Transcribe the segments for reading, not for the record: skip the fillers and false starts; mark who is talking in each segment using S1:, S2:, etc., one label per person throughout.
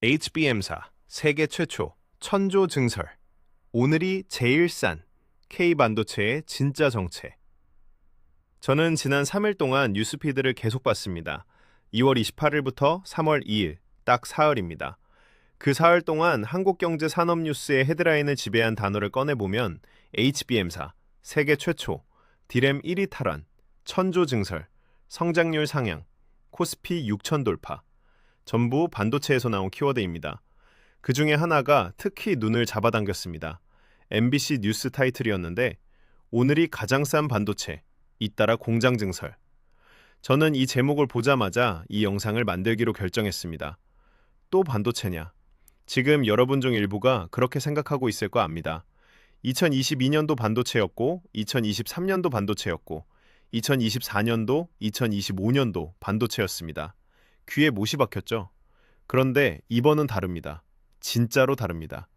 S1: HBM사 세계 최초 천조 증설. 오늘이 제일 싼 K반도체의 진짜 정체. 저는 지난 3일 동안 뉴스피드를 계속 봤습니다. 2월 28일부터 3월 2일, 딱 사흘입니다. 그 사흘 동안 한국경제 산업뉴스의 헤드라인을 지배한 단어를 꺼내보면 HBM사 세계 최초, 디램 1위 탈환, 천조 증설, 성장률 상향, 코스피 6천 돌파, 전부 반도체에서 나온 키워드입니다. 그 중에 하나가 특히 눈을 잡아당겼습니다. MBC 뉴스 타이틀이었는데 오늘이 가장 싼 반도체, 잇따라 공장 증설. 저는 이 제목을 보자마자 이 영상을 만들기로 결정했습니다. 또 반도체냐? 지금 여러분 중 일부가 그렇게 생각하고 있을 거 압니다. 2022년도 반도체였고 2023년도 반도체였고 2024년도, 2025년도 반도체였습니다. 귀에 못이 박혔죠? 그런데 이번은 다릅니다. 진짜로 다릅니다.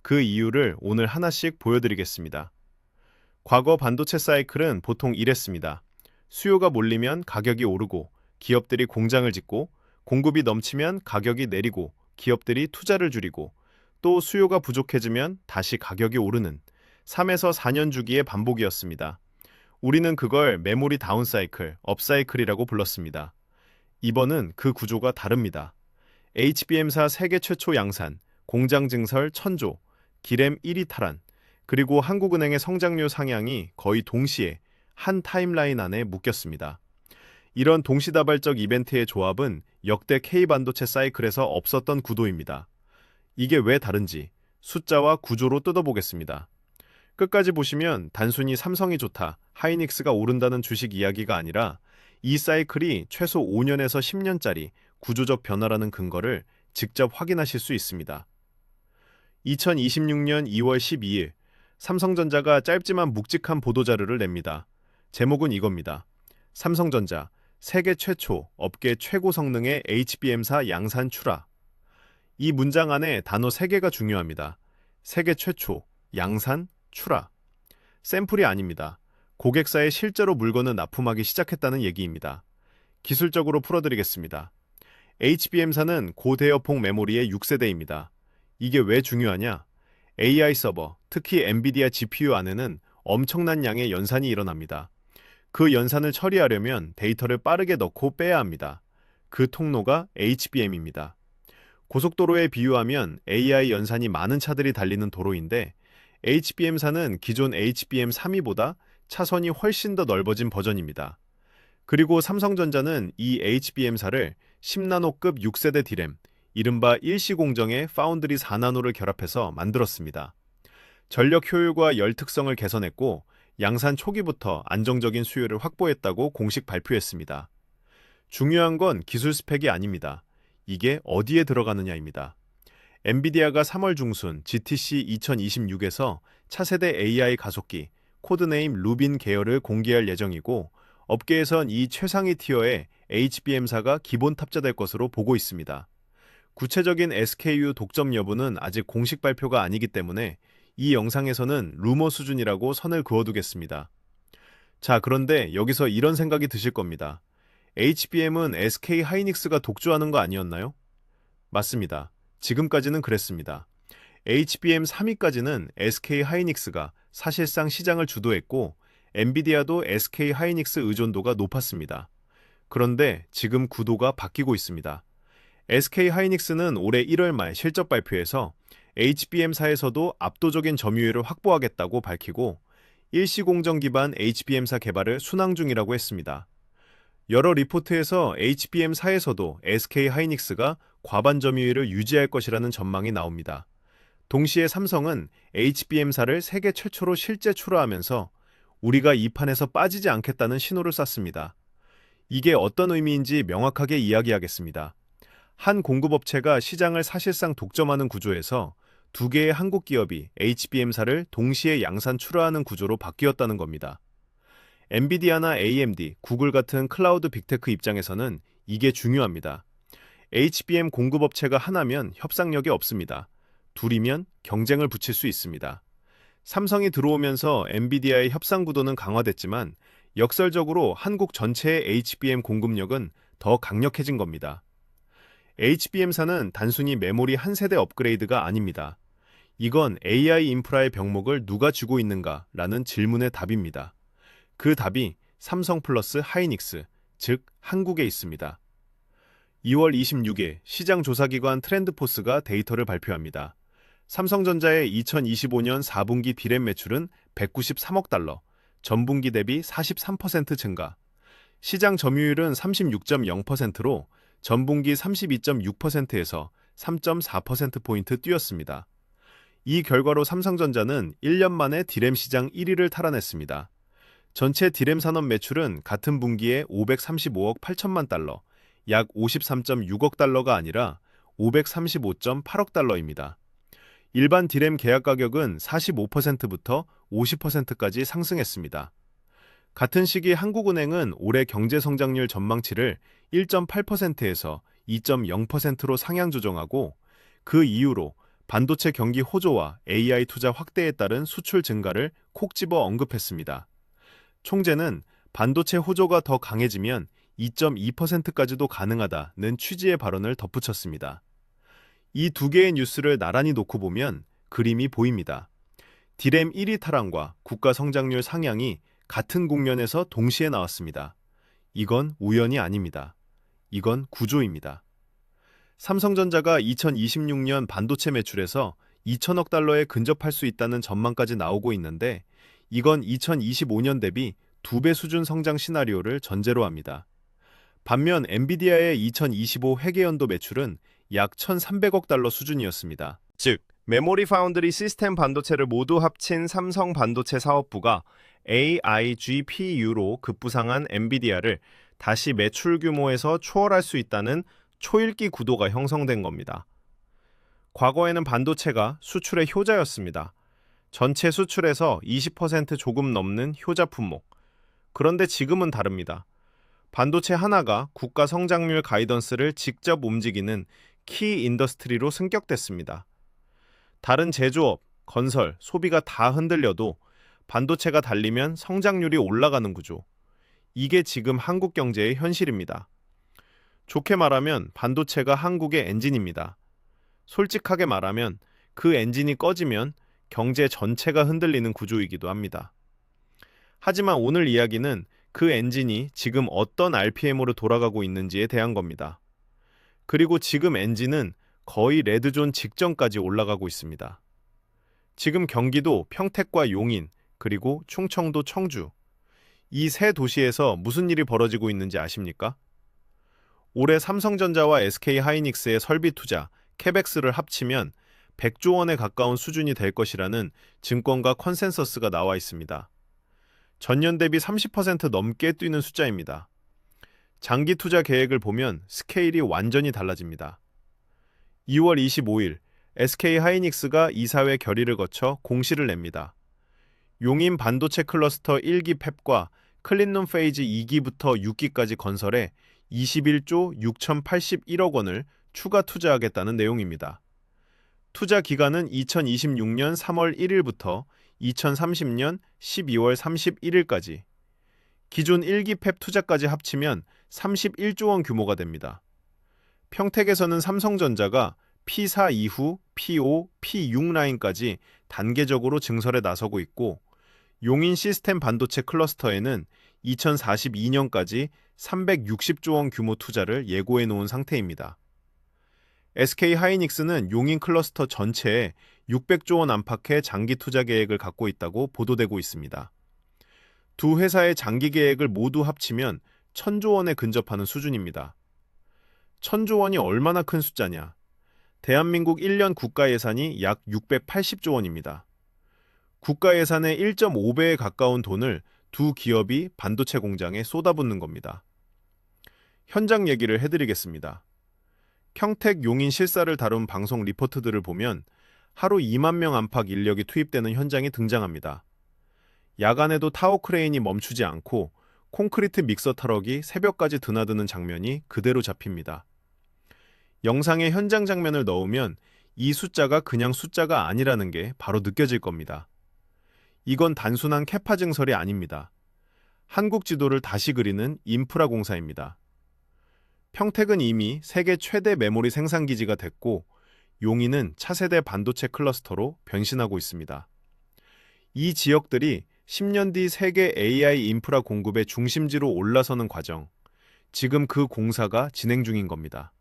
S1: 그 이유를 오늘 하나씩 보여드리겠습니다. 과거 반도체 사이클은 보통 이랬습니다. 수요가 몰리면 가격이 오르고 기업들이 공장을 짓고 공급이 넘치면 가격이 내리고 기업들이 투자를 줄이고 또 수요가 부족해지면 다시 가격이 오르는 3에서 4년 주기의 반복이었습니다. 우리는 그걸 메모리 다운 사이클, 업 사이클이라고 불렀습니다. 이번은 그 구조가 다릅니다. HBM사 세계 최초 양산, 공장 증설 천조, 디램 1위 탈환, 그리고 한국은행의 성장률 상향이 거의 동시에 한 타임라인 안에 묶였습니다. 이런 동시다발적 이벤트의 조합은 역대 K반도체 사이클에서 없었던 구도입니다. 이게 왜 다른지 숫자와 구조로 뜯어보겠습니다. 끝까지 보시면 단순히 삼성이 좋다, 하이닉스가 오른다는 주식 이야기가 아니라 이 사이클이 최소 5년에서 10년짜리 구조적 변화라는 근거를 직접 확인하실 수 있습니다. 2026년 2월 12일, 삼성전자가 짧지만 묵직한 보도자료를 냅니다. 제목은 이겁니다. 삼성전자, 세계 최초, 업계 최고 성능의 HBM사 양산 출하. 이 문장 안에 단어 3개가 중요합니다. 세계 최초, 양산, 출하. 샘플이 아닙니다. 고객사에 실제로 물건을 납품하기 시작했다는 얘기입니다. 기술적으로 풀어드리겠습니다. HBM사는 고대역폭 메모리의 6세대입니다. 이게 왜 중요하냐? AI 서버, 특히 엔비디아 GPU 안에는 엄청난 양의 연산이 일어납니다. 그 연산을 처리하려면 데이터를 빠르게 넣고 빼야 합니다. 그 통로가 HBM입니다. 고속도로에 비유하면 AI 연산이 많은 차들이 달리는 도로인데 HBM사는 기존 HBM3이보다 차선이 훨씬 더 넓어진 버전입니다. 그리고 삼성전자는 이 HBM사를 10나노급 6세대 디램, 이른바 일시공정의 파운드리 4나노를 결합해서 만들었습니다. 전력 효율과 열 특성을 개선했고 양산 초기부터 안정적인 수요를 확보했다고 공식 발표했습니다. 중요한 건 기술 스펙이 아닙니다. 이게 어디에 들어가느냐입니다. 엔비디아가 3월 중순 GTC 2026에서 차세대 AI 가속기, 코드네임 루빈 계열을 공개할 예정이고 업계에선 이 최상위 티어의 HBM사가 기본 탑재될 것으로 보고 있습니다. 구체적인 SKU 독점 여부는 아직 공식 발표가 아니기 때문에 이 영상에서는 루머 수준이라고 선을 그어두겠습니다. 자, 그런데 여기서 이런 생각이 드실 겁니다. HBM은 SK 하이닉스가 독주하는 거 아니었나요? 맞습니다. 지금까지는 그랬습니다. HBM 3위까지는 SK 하이닉스가 사실상 시장을 주도했고 엔비디아도 SK 하이닉스 의존도가 높았습니다. 그런데 지금 구도가 바뀌고 있습니다. SK 하이닉스는 올해 1월 말 실적 발표에서 HBM사에서도 압도적인 점유율을 확보하겠다고 밝히고 일시공정 기반 HBM사 개발을 순항 중이라고 했습니다. 여러 리포트에서 HBM사에서도 SK 하이닉스가 과반 점유율을 유지할 것이라는 전망이 나옵니다. 동시에 삼성은 HBM사를 세계 최초로 실제 출하하면서 우리가 이 판에서 빠지지 않겠다는 신호를 쐈습니다. 이게 어떤 의미인지 명확하게 이야기하겠습니다. 한 공급업체가 시장을 사실상 독점하는 구조에서 두 개의 한국 기업이 HBM사를 동시에 양산 출하하는 구조로 바뀌었다는 겁니다. 엔비디아나 AMD, 구글 같은 클라우드 빅테크 입장에서는 이게 중요합니다. HBM 공급업체가 하나면 협상력이 없습니다. 둘이면 경쟁을 붙일 수 있습니다. 삼성이 들어오면서 엔비디아의 협상 구도는 강화됐지만 역설적으로 한국 전체의 HBM 공급력은 더 강력해진 겁니다. HBM사는 단순히 메모리 한 세대 업그레이드가 아닙니다. 이건 AI 인프라의 병목을 누가 쥐고 있는가라는 질문의 답입니다. 그 답이 삼성 플러스 하이닉스, 즉 한국에 있습니다. 2월 26일 시장조사기관 트렌드포스가 데이터를 발표합니다. 삼성전자의 2025년 4분기 디램 매출은 193억 달러, 전분기 대비 43% 증가. 시장 점유율은 36.0%로 전분기 32.6%에서 3.4%포인트 뛰었습니다. 이 결과로 삼성전자는 1년 만에 디램 시장 1위를 탈환했습니다. 전체 디램 산업 매출은 같은 분기에 535억 8천만 달러, 약 53.6억 달러가 아니라 535.8억 달러입니다. 일반 디램 계약 가격은 45%부터 50%까지 상승했습니다. 같은 시기 한국은행은 올해 경제 성장률 전망치를 1.8%에서 2.0%로 상향 조정하고 그 이유로 반도체 경기 호조와 AI 투자 확대에 따른 수출 증가를 콕 집어 언급했습니다. 총재는 반도체 호조가 더 강해지면 2.2%까지도 가능하다는 취지의 발언을 덧붙였습니다. 이 두 개의 뉴스를 나란히 놓고 보면 그림이 보입니다. 디램 1위 탈환과 국가 성장률 상향이 같은 국면에서 동시에 나왔습니다. 이건 우연이 아닙니다. 이건 구조입니다. 삼성전자가 2026년 반도체 매출에서 2천억 달러에 근접할 수 있다는 전망까지 나오고 있는데 이건 2025년 대비 2배 수준 성장 시나리오를 전제로 합니다. 반면 엔비디아의 2025 회계연도 매출은 약 1,300억 달러 수준이었습니다.
S2: 즉, 메모리 파운드리 시스템 반도체를 모두 합친 삼성 반도체 사업부가 AIGPU로 급부상한 엔비디아를 다시 매출 규모에서 초월할 수 있다는 초읽기 구도가 형성된 겁니다. 과거에는 반도체가 수출의 효자였습니다. 전체 수출에서 20% 조금 넘는 효자 품목. 그런데 지금은 다릅니다. 반도체 하나가 국가 성장률 가이던스를 직접 움직이는 키 인더스트리로 승격됐습니다. 다른 제조업, 건설, 소비가 다 흔들려도 반도체가 달리면 성장률이 올라가는 구조. 이게 지금 한국 경제의 현실입니다. 좋게 말하면 반도체가 한국의 엔진입니다. 솔직하게 말하면 그 엔진이 꺼지면 경제 전체가 흔들리는 구조이기도 합니다. 하지만 오늘 이야기는 그 엔진이 지금 어떤 RPM으로 돌아가고 있는지에 대한 겁니다. 그리고 지금 엔진은 거의 레드존 직전까지 올라가고 있습니다. 지금 경기도 평택과 용인, 그리고 충청도 청주, 이 세 도시에서 무슨 일이 벌어지고 있는지 아십니까? 올해 삼성전자와 SK하이닉스의 설비 투자, 캐펙스를 합치면 100조 원에 가까운 수준이 될 것이라는 증권가 컨센서스가 나와 있습니다. 전년 대비 30% 넘게 뛰는 숫자입니다. 장기 투자 계획을 보면 스케일이 완전히 달라집니다. 2월 25일 SK하이닉스가 이사회 결의를 거쳐 공시를 냅니다. 용인 반도체 클러스터 1기 팹과 클린룸 페이즈 2기부터 6기까지 건설해 21조 6,081억 원을 추가 투자하겠다는 내용입니다. 투자 기간은 2026년 3월 1일부터 2030년 12월 31일까지. 기존 1기 팹 투자까지 합치면 31조 원 규모가 됩니다. 평택에서는 삼성전자가 P4 이후 P5, P6 라인까지 단계적으로 증설에 나서고 있고 용인 시스템 반도체 클러스터에는 2042년까지 360조 원 규모 투자를 예고해 놓은 상태입니다. SK하이닉스는 용인 클러스터 전체에 600조 원 안팎의 장기 투자 계획을 갖고 있다고 보도되고 있습니다. 두 회사의 장기 계획을 모두 합치면 1,000조 원에 근접하는 수준입니다. 1,000조 원이 얼마나 큰 숫자냐? 대한민국 1년 국가 예산이 약 680조 원입니다. 국가 예산의 1.5배에 가까운 돈을 두 기업이 반도체 공장에 쏟아붓는 겁니다. 현장 얘기를 해드리겠습니다. 평택 용인 실사를 다룬 방송 리포트들을 보면 하루 2만 명 안팎 인력이 투입되는 현장이 등장합니다. 야간에도 타워 크레인이 멈추지 않고 콘크리트 믹서 트럭이 새벽까지 드나드는 장면이 그대로 잡힙니다. 영상에 현장 장면을 넣으면 이 숫자가 그냥 숫자가 아니라는 게 바로 느껴질 겁니다. 이건 단순한 캐파 증설이 아닙니다. 한국 지도를 다시 그리는 인프라 공사입니다.
S1: 평택은 이미 세계 최대 메모리 생산 기지가 됐고 용인은 차세대 반도체 클러스터로 변신하고 있습니다. 이 지역들이 10년 뒤 세계 AI 인프라 공급의 중심지로 올라서는 과정, 지금 그 공사가 진행 중인 겁니다.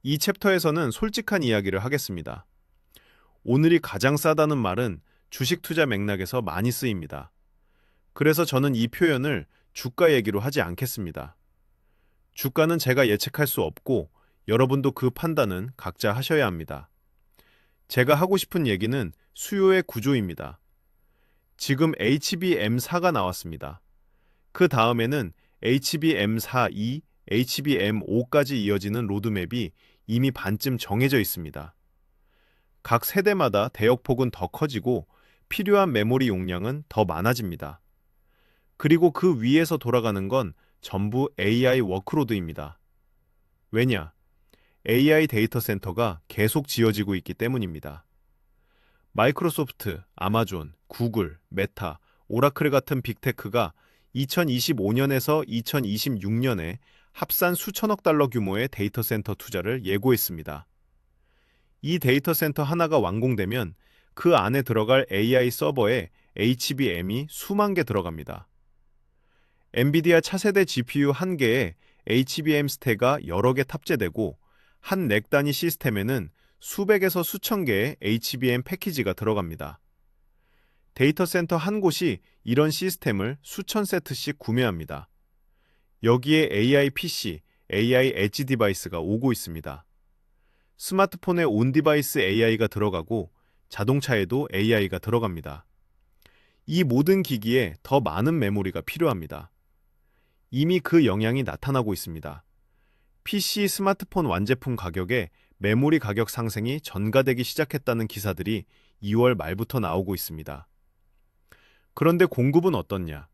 S1: 이 챕터에서는 솔직한 이야기를 하겠습니다. 오늘이 가장 싸다는 말은 주식 투자 맥락에서 많이 쓰입니다. 그래서 저는 이 표현을 주가 얘기로 하지 않겠습니다. 주가는 제가 예측할 수 없고 여러분도 그 판단은 각자 하셔야 합니다. 제가 하고 싶은 얘기는 수요의 구조입니다. 지금 HBM4가 나왔습니다. 그 다음에는 HBM4E, HBM5까지 이어지는 로드맵이 이미 반쯤 정해져 있습니다. 각 세대마다 대역폭은 더 커지고 필요한 메모리 용량은 더 많아집니다. 그리고 그 위에서 돌아가는 건 전부 AI 워크로드입니다. 왜냐? AI 데이터 센터가 계속 지어지고 있기 때문입니다. 마이크로소프트, 아마존, 구글, 메타, 오라클 같은 빅테크가 2025년에서 2026년에 합산 수천억 달러 규모의 데이터 센터 투자를 예고했습니다. 이 데이터 센터 하나가 완공되면 그 안에 들어갈 AI 서버에 HBM이 수만 개 들어갑니다. 엔비디아 차세대 GPU 한 개에 HBM 스택가 여러 개 탑재되고 한 넥 단위 시스템에는 수백에서 수천 개의 HBM 패키지가 들어갑니다. 데이터 센터 한 곳이 이런 시스템을 수천 세트씩 구매합니다. 여기에 AI PC, AI 엣지 디바이스가 오고 있습니다. 스마트폰에 온 디바이스 AI가 들어가고 자동차에도 AI가 들어갑니다. 이 모든 기기에 더 많은 메모리가 필요합니다. 이미 그 영향이 나타나고 있습니다. PC, 스마트폰 완제품 가격에 메모리 가격 상승이 전가되기 시작했다는 기사들이 2월 말부터 나오고 있습니다. 그런데 공급은 어떻냐?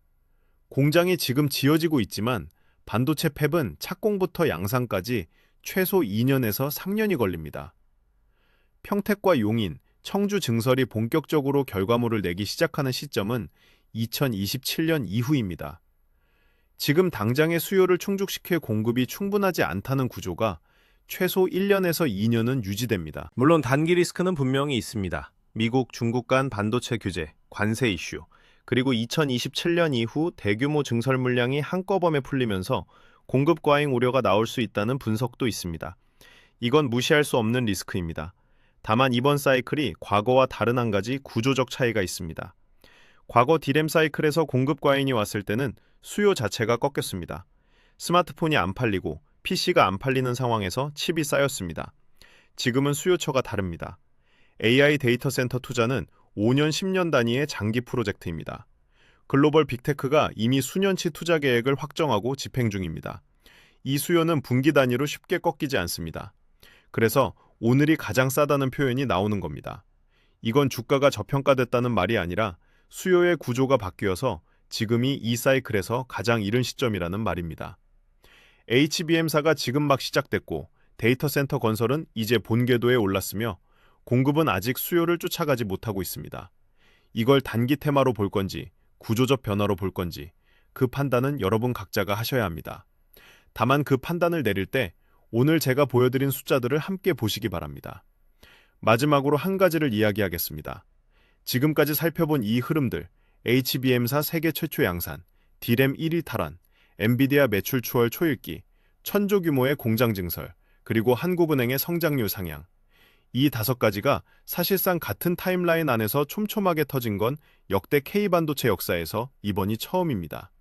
S1: 공장이 지금 지어지고 있지만 반도체 팹은 착공부터 양산까지 최소 2년에서 3년이 걸립니다. 평택과 용인, 청주 증설이 본격적으로 결과물을 내기 시작하는 시점은 2027년 이후입니다. 지금 당장의 수요를 충족시킬 공급이 충분하지 않다는 구조가 최소 1년에서 2년은 유지됩니다.
S2: 물론 단기 리스크는 분명히 있습니다. 미국, 중국 간 반도체 규제, 관세 이슈, 그리고 2027년 이후 대규모 증설 물량이 한꺼번에 풀리면서 공급 과잉 우려가 나올 수 있다는 분석도 있습니다. 이건 무시할 수 없는 리스크입니다. 다만 이번 사이클이 과거와 다른 한 가지 구조적 차이가 있습니다. 과거 디램 사이클에서 공급 과잉이 왔을 때는 수요 자체가 꺾였습니다. 스마트폰이 안 팔리고 PC가 안 팔리는 상황에서 칩이 쌓였습니다. 지금은 수요처가 다릅니다. AI 데이터 센터 투자는 5년, 10년 단위의 장기 프로젝트입니다. 글로벌 빅테크가 이미 수년치 투자 계획을 확정하고 집행 중입니다. 이 수요는 분기 단위로 쉽게 꺾이지 않습니다. 그래서 오늘이 가장 싸다는 표현이 나오는 겁니다. 이건 주가가 저평가됐다는 말이 아니라 수요의 구조가 바뀌어서 지금이 이 사이클에서 가장 이른 시점이라는 말입니다. HBM4가 지금 막 시작됐고 데이터 센터 건설은 이제 본궤도에 올랐으며 공급은 아직 수요를 쫓아가지 못하고 있습니다. 이걸 단기 테마로 볼 건지 구조적 변화로 볼 건지 그 판단은 여러분 각자가 하셔야 합니다. 다만 그 판단을 내릴 때 오늘 제가 보여드린 숫자들을 함께 보시기 바랍니다. 마지막으로 한 가지를 이야기하겠습니다. 지금까지 살펴본 이 흐름들, HBM4 세계 최초 양산, 디램 1위 탈환, 엔비디아 매출 추월 초읽기, 천조 규모의 공장 증설, 그리고 한국은행의 성장률 상향. 이 5가지가 사실상 같은 타임라인 안에서 촘촘하게 터진 건 역대 K반도체 역사에서 이번이 처음입니다.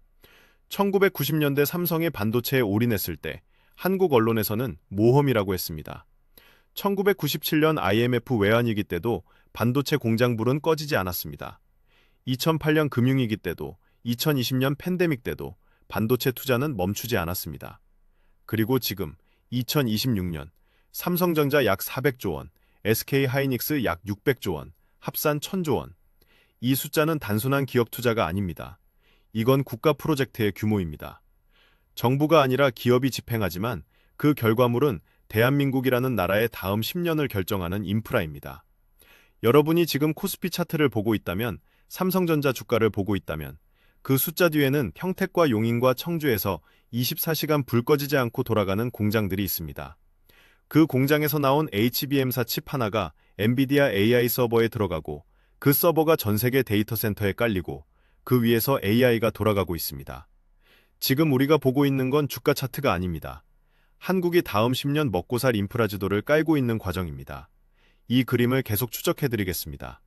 S2: 1990년대 삼성이 반도체에 올인했을 때 한국 언론에서는 모험이라고 했습니다. 1997년 IMF 외환위기 때도 반도체 공장 불은 꺼지지 않았습니다. 2008년 금융위기 때도 2020년 팬데믹 때도 반도체 투자는 멈추지 않았습니다. 그리고 지금 2026년 삼성전자 약 400조 원, SK하이닉스 약 600조 원, 합산 1000조 원. 이 숫자는 단순한 기업 투자가 아닙니다. 이건 국가 프로젝트의 규모입니다. 정부가 아니라 기업이 집행하지만 그 결과물은 대한민국이라는 나라의 다음 10년을 결정하는 인프라입니다. 여러분이 지금 코스피 차트를 보고 있다면, 삼성전자 주가를 보고 있다면 그 숫자 뒤에는 평택과 용인과 청주에서
S1: 24시간 불 꺼지지 않고 돌아가는 공장들이 있습니다. 그 공장에서 나온 HBM사 칩 하나가 엔비디아 AI 서버에 들어가고 그 서버가 전 세계 데이터 센터에 깔리고 그 위에서 AI가 돌아가고 있습니다. 지금 우리가 보고 있는 건 주가 차트가 아닙니다. 한국이 다음 10년 먹고살 인프라 지도를 깔고 있는 과정입니다. 이 그림을 계속 추적해드리겠습니다.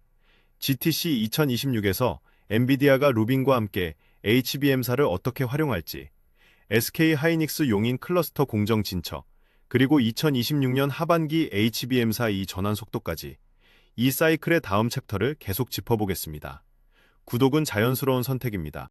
S1: GTC 2026에서 엔비디아가 루빈과 함께 HBM사를 어떻게 활용할지, SK 하이닉스 용인 클러스터 공정 진척, 그리고 2026년 하반기 HBM사 이 전환 속도까지 이 사이클의 다음 챕터를 계속 짚어보겠습니다. 구독은 자연스러운 선택입니다.